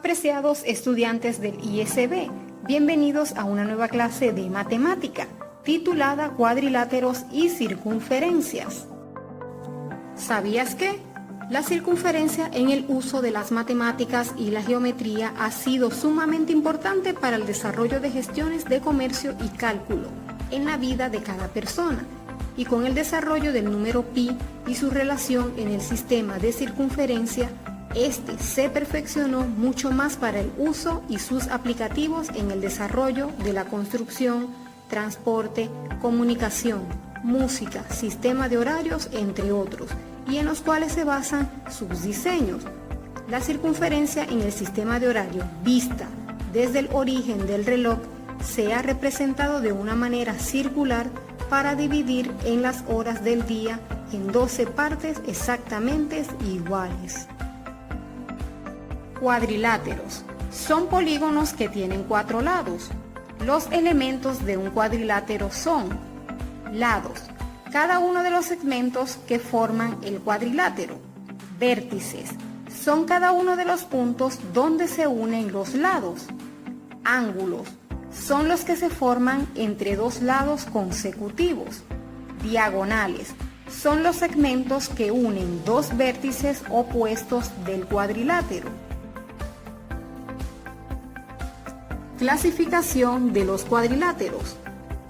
Apreciados estudiantes del ISB, bienvenidos a una nueva clase de matemática titulada Cuadriláteros y circunferencias. ¿Sabías que? La circunferencia en el uso de las matemáticas y la geometría ha sido sumamente importante para el desarrollo de gestiones de comercio y cálculo en la vida de cada persona, y con el desarrollo del número pi y su relación en el sistema de circunferencia, este se perfeccionó mucho más para el uso y sus aplicativos en el desarrollo de la construcción, transporte, comunicación, música, sistema de horarios, entre otros, y en los cuales se basan sus diseños. La circunferencia en el sistema de horario, vista desde el origen del reloj, se ha representado de una manera circular para dividir en las horas del día en 12 partes exactamente iguales. Cuadriláteros son polígonos que tienen 4 lados. Los elementos de un cuadrilátero son lados, cada uno de los segmentos que forman el cuadrilátero. Vértices son cada uno de los puntos donde se unen los lados. Ángulos son los que se forman entre dos lados consecutivos. Diagonales son los segmentos que unen dos vértices opuestos del cuadrilátero. Clasificación de los cuadriláteros.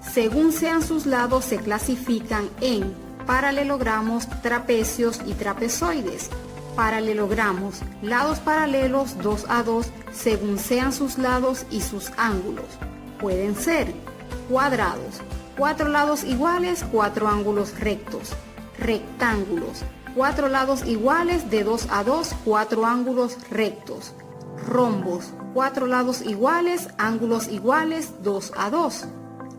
Según sean sus lados, se clasifican en paralelogramos, trapecios y trapezoides. Paralelogramos, lados paralelos 2 a 2 según sean sus lados y sus ángulos. Pueden ser cuadrados, 4 lados iguales, 4 ángulos rectos. Rectángulos, 4 lados iguales de 2 a 2, 4 ángulos rectos. Rombos, 4 lados iguales, ángulos iguales, 2 a 2.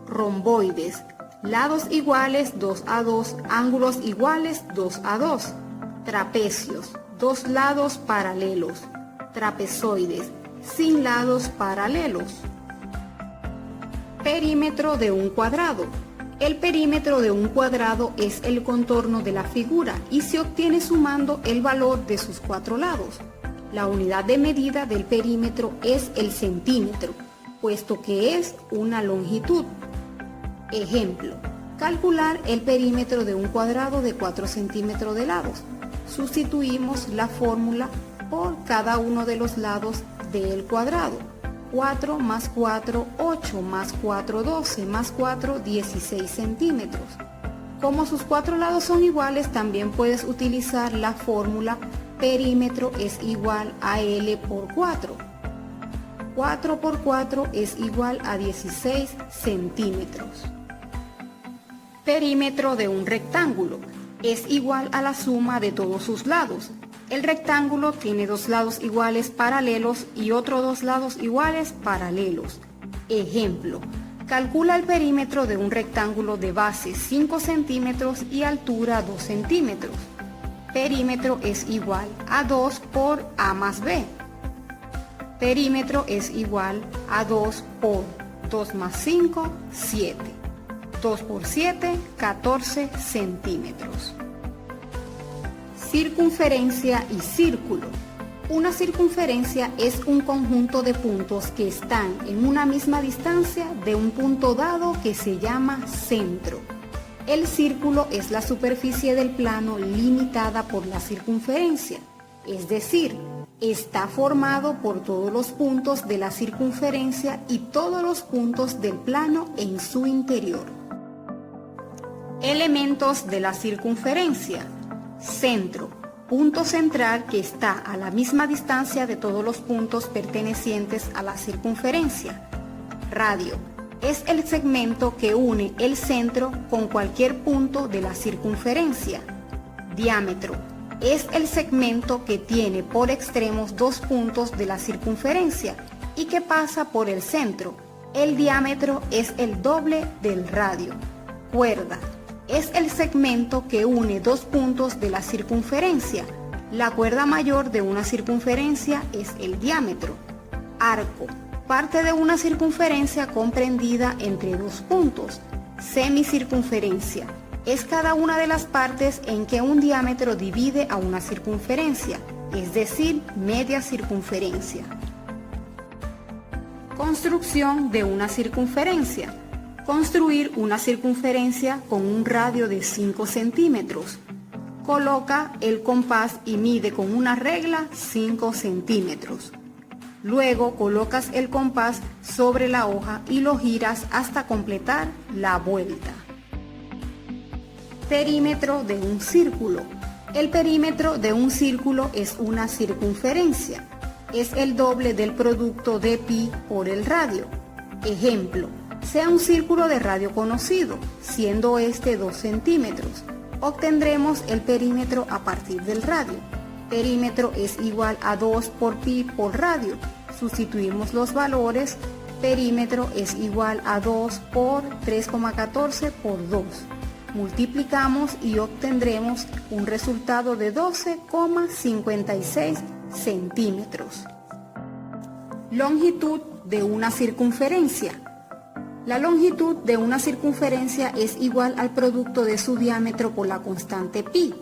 Romboides, lados iguales, 2 a 2, ángulos iguales, 2 a 2. Trapecios, 2 lados paralelos. Trapezoides, sin lados paralelos. Perímetro de un cuadrado. El perímetro de un cuadrado es el contorno de la figura y se obtiene sumando el valor de sus 4 lados. La unidad de medida del perímetro es el centímetro, puesto que es una longitud. Ejemplo, calcular el perímetro de un cuadrado de 4 centímetros de lados. Sustituimos la fórmula por cada uno de los lados del cuadrado. 4 más 4, 8 más 4, 12 más 4, 16 centímetros. Como sus 4 lados son iguales, también puedes utilizar la fórmula perímetro es igual a L por 4. 4 por 4 es igual a 16 centímetros. Perímetro de un rectángulo es igual a la suma de todos sus lados. El rectángulo tiene 2 lados iguales paralelos y otros 2 lados iguales paralelos. Ejemplo, calcula el perímetro de un rectángulo de base 5 centímetros y altura 2 centímetros. Perímetro es igual a 2 por A más B. Perímetro es igual a 2 por 2 más 5, 7. 2 por 7, 14 centímetros. Circunferencia y círculo. Una circunferencia es un conjunto de puntos que están en una misma distancia de un punto dado que se llama centro. El círculo es la superficie del plano limitada por la circunferencia, es decir, está formado por todos los puntos de la circunferencia y todos los puntos del plano en su interior. Elementos de la circunferencia. Centro, punto central que está a la misma distancia de todos los puntos pertenecientes a la circunferencia. Radio, es el segmento que une el centro con cualquier punto de la circunferencia. Diámetro, es el segmento que tiene por extremos 2 puntos de la circunferencia y que pasa por el centro. El diámetro es el doble del radio. Cuerda, es el segmento que une 2 puntos de la circunferencia. La cuerda mayor de una circunferencia es el diámetro. Arco, parte de una circunferencia comprendida entre 2 puntos. Semicircunferencia, es cada una de las partes en que un diámetro divide a una circunferencia, es decir, media circunferencia. Construcción de una circunferencia. Construir una circunferencia con un radio de 5 centímetros. Coloca el compás y mide con una regla 5 centímetros. Luego colocas el compás sobre la hoja y lo giras hasta completar la vuelta. Perímetro de un círculo. El perímetro de un círculo es una circunferencia. Es el doble del producto de pi por el radio. Ejemplo, sea un círculo de radio conocido, siendo este 2 centímetros. Obtendremos el perímetro a partir del radio. Perímetro es igual a 2 por pi por radio. Sustituimos los valores. Perímetro es igual a 2 por 3,14 por 2. Multiplicamos y obtendremos un resultado de 12,56 centímetros. Longitud de una circunferencia. La longitud de una circunferencia es igual al producto de su diámetro por la constante pi.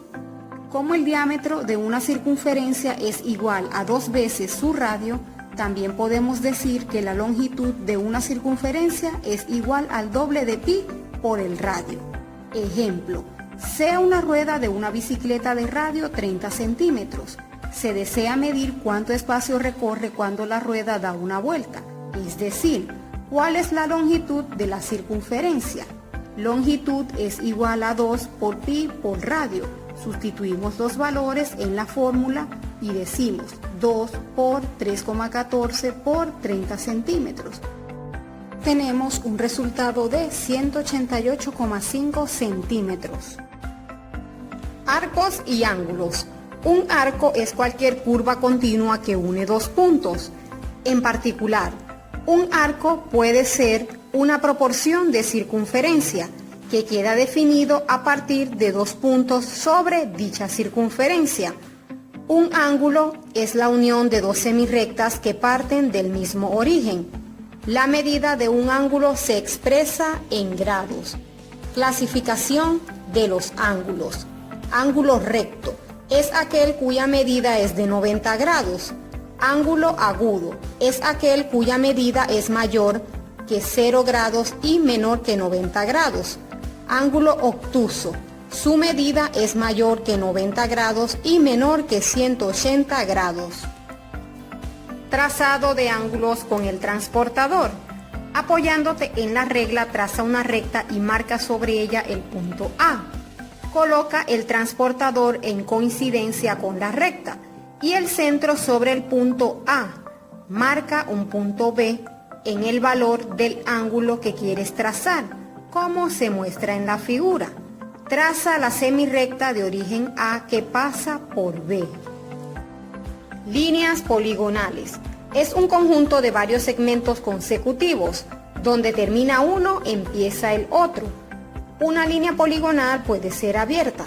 Como el diámetro de una circunferencia es igual a 2 veces su radio, también podemos decir que la longitud de una circunferencia es igual al doble de pi por el radio. Ejemplo, sea una rueda de una bicicleta de radio 30 centímetros. Se desea medir cuánto espacio recorre cuando la rueda da una vuelta, es decir, ¿cuál es la longitud de la circunferencia? Longitud es igual a 2 por pi por radio. Sustituimos los valores en la fórmula y decimos 2 por 3,14 por 30 centímetros. Tenemos un resultado de 188,5 centímetros. Arcos y ángulos. Un arco es cualquier curva continua que une dos puntos. En particular, un arco puede ser una proporción de circunferencia que queda definido a partir de dos puntos sobre dicha circunferencia. Un ángulo es la unión de dos semirrectas que parten del mismo origen. La medida de un ángulo se expresa en grados. Clasificación de los ángulos. Ángulo recto es aquel cuya medida es de 90 grados. Ángulo agudo es aquel cuya medida es mayor que 0 grados y menor que 90 grados. Ángulo obtuso, su medida es mayor que 90 grados y menor que 180 grados. Trazado de ángulos con el transportador. Apoyándote en la regla, traza una recta y marca sobre ella el punto A. Coloca el transportador en coincidencia con la recta y el centro sobre el punto A. Marca un punto B en el valor del ángulo que quieres trazar, como se muestra en la figura. Traza la semirrecta de origen A que pasa por B. Líneas poligonales. Es un conjunto de varios segmentos consecutivos. Donde termina uno, empieza el otro. Una línea poligonal puede ser abierta.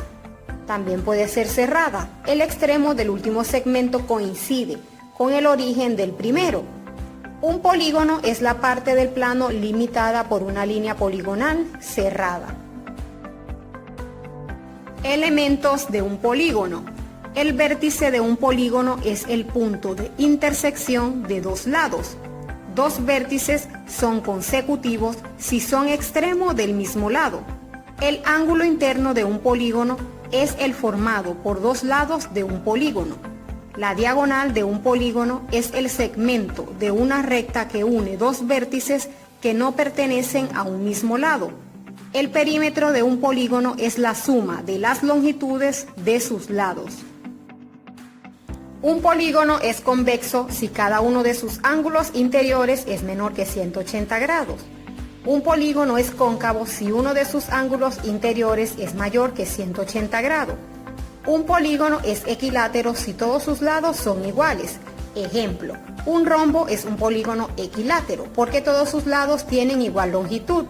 También puede ser cerrada. El extremo del último segmento coincide con el origen del primero. Un polígono es la parte del plano limitada por una línea poligonal cerrada. Elementos de un polígono. El vértice de un polígono es el punto de intersección de dos lados. Dos vértices son consecutivos si son extremos del mismo lado. El ángulo interno de un polígono es el formado por dos lados de un polígono. La diagonal de un polígono es el segmento de una recta que une dos vértices que no pertenecen a un mismo lado. El perímetro de un polígono es la suma de las longitudes de sus lados. Un polígono es convexo si cada uno de sus ángulos interiores es menor que 180 grados. Un polígono es cóncavo si uno de sus ángulos interiores es mayor que 180 grados. Un polígono es equilátero si todos sus lados son iguales. Ejemplo, un rombo es un polígono equilátero porque todos sus lados tienen igual longitud.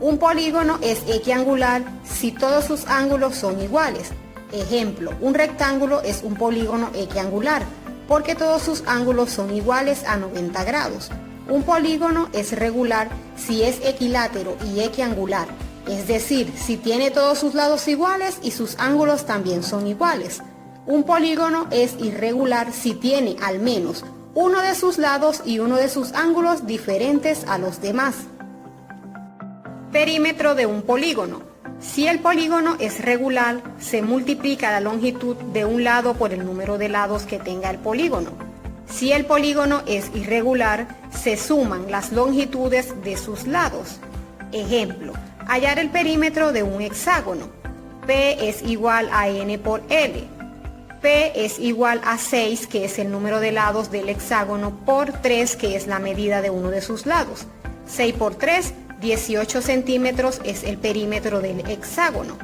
Un polígono es equiangular si todos sus ángulos son iguales. Ejemplo, un rectángulo es un polígono equiangular porque todos sus ángulos son iguales a 90 grados. Un polígono es regular si es equilátero y equiangular, es decir, si tiene todos sus lados iguales y sus ángulos también son iguales. Un polígono es irregular si tiene al menos uno de sus lados y uno de sus ángulos diferentes a los demás. Perímetro de un polígono. Si el polígono es regular, se multiplica la longitud de un lado por el número de lados que tenga el polígono. Si el polígono es irregular, se suman las longitudes de sus lados. Ejemplo, hallar el perímetro de un hexágono. P es igual a N por L. P es igual a 6, que es el número de lados del hexágono, por 3, que es la medida de uno de sus lados. 6 por 3, 18 centímetros es el perímetro del hexágono.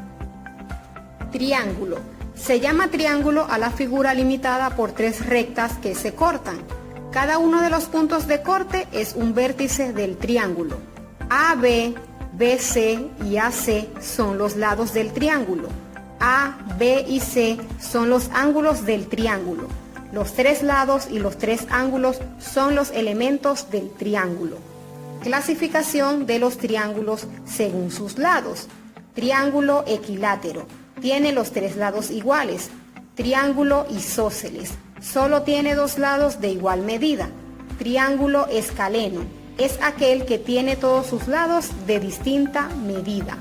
Triángulo. Se llama triángulo a la figura limitada por tres rectas que se cortan. Cada uno de los puntos de corte es un vértice del triángulo. AB, BC y AC son los lados del triángulo. A, B y C son los ángulos del triángulo. Los tres lados y los tres ángulos son los elementos del triángulo. Clasificación de los triángulos según sus lados. Triángulo equilátero. Tiene los tres lados iguales. Triángulo isósceles. Solo tiene dos lados de igual medida. Triángulo escaleno. Es aquel que tiene todos sus lados de distinta medida.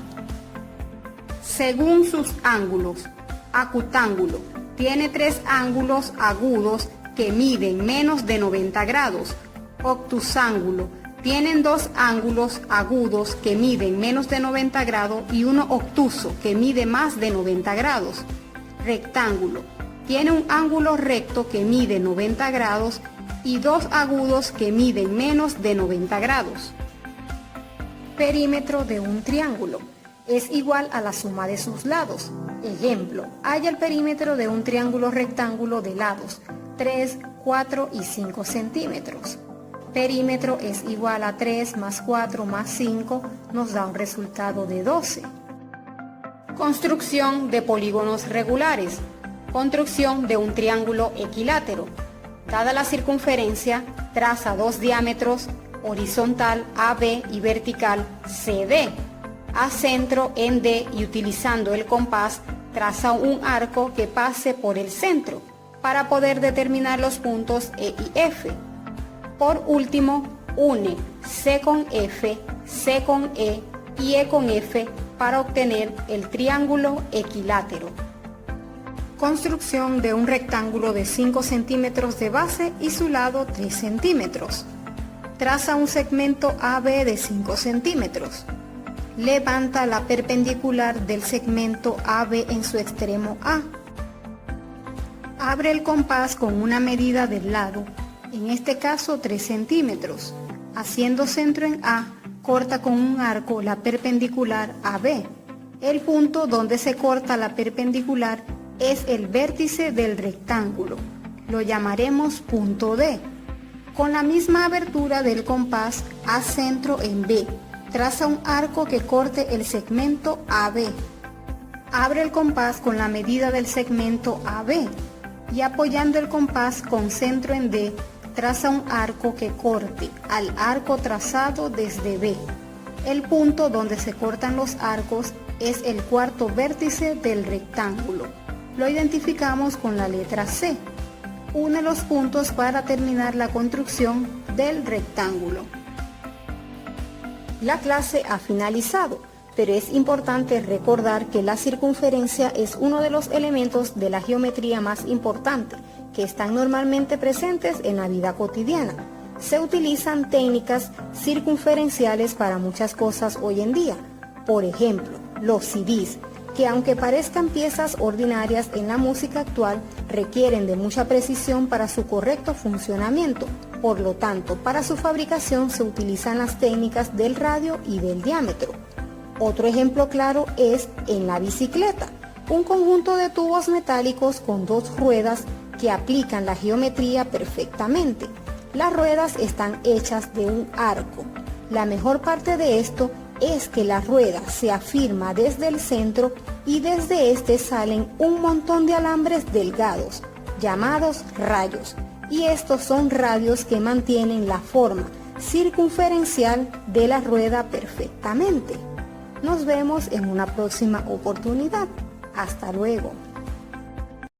Según sus ángulos. Acutángulo. Tiene tres ángulos agudos que miden menos de 90 grados. Obtusángulo. Tienen dos ángulos agudos que miden menos de 90 grados y uno obtuso que mide más de 90 grados. Rectángulo. Tiene un ángulo recto que mide 90 grados y dos agudos que miden menos de 90 grados. Perímetro de un triángulo. Es igual a la suma de sus lados. Ejemplo, halla el perímetro de un triángulo rectángulo de lados 3, 4 y 5 centímetros. Perímetro es igual a 3 más 4 más 5, nos da un resultado de 12. Construcción de polígonos regulares. Construcción de un triángulo equilátero. Dada la circunferencia, traza dos diámetros, horizontal AB y vertical CD. A centro en D y utilizando el compás, traza un arco que pase por el centro para poder determinar los puntos E y F. Por último, une C con F, C con E y E con F para obtener el triángulo equilátero. Construcción de un rectángulo de 5 centímetros de base y su lado 3 centímetros. Traza un segmento AB de 5 centímetros. Levanta la perpendicular del segmento AB en su extremo A. Abre el compás con una medida del lado, en este caso 3 centímetros. Haciendo centro en A, corta con un arco la perpendicular AB. El punto donde se corta la perpendicular es el vértice del rectángulo. Lo llamaremos punto D. Con la misma abertura del compás, haz centro en B. Traza un arco que corte el segmento AB. Abre el compás con la medida del segmento AB y apoyando el compás con centro en D, traza un arco que corte al arco trazado desde B. El punto donde se cortan los arcos es el cuarto vértice del rectángulo. Lo identificamos con la letra C. Une los puntos para terminar la construcción del rectángulo. La clase ha finalizado, pero es importante recordar que la circunferencia es uno de los elementos de la geometría más importante que están normalmente presentes en la vida cotidiana. Se utilizan técnicas circunferenciales para muchas cosas hoy en día. Por ejemplo, los CDs, que aunque parezcan piezas ordinarias en la música actual, requieren de mucha precisión para su correcto funcionamiento. Por lo tanto, para su fabricación se utilizan las técnicas del radio y del diámetro. Otro ejemplo claro es en la bicicleta, un conjunto de tubos metálicos con dos ruedas que aplican la geometría perfectamente. Las ruedas están hechas de un arco. La mejor parte de esto es que la rueda se afirma desde el centro y desde este salen un montón de alambres delgados, llamados rayos, y estos son radios que mantienen la forma circunferencial de la rueda perfectamente. Nos vemos en una próxima oportunidad. Hasta luego.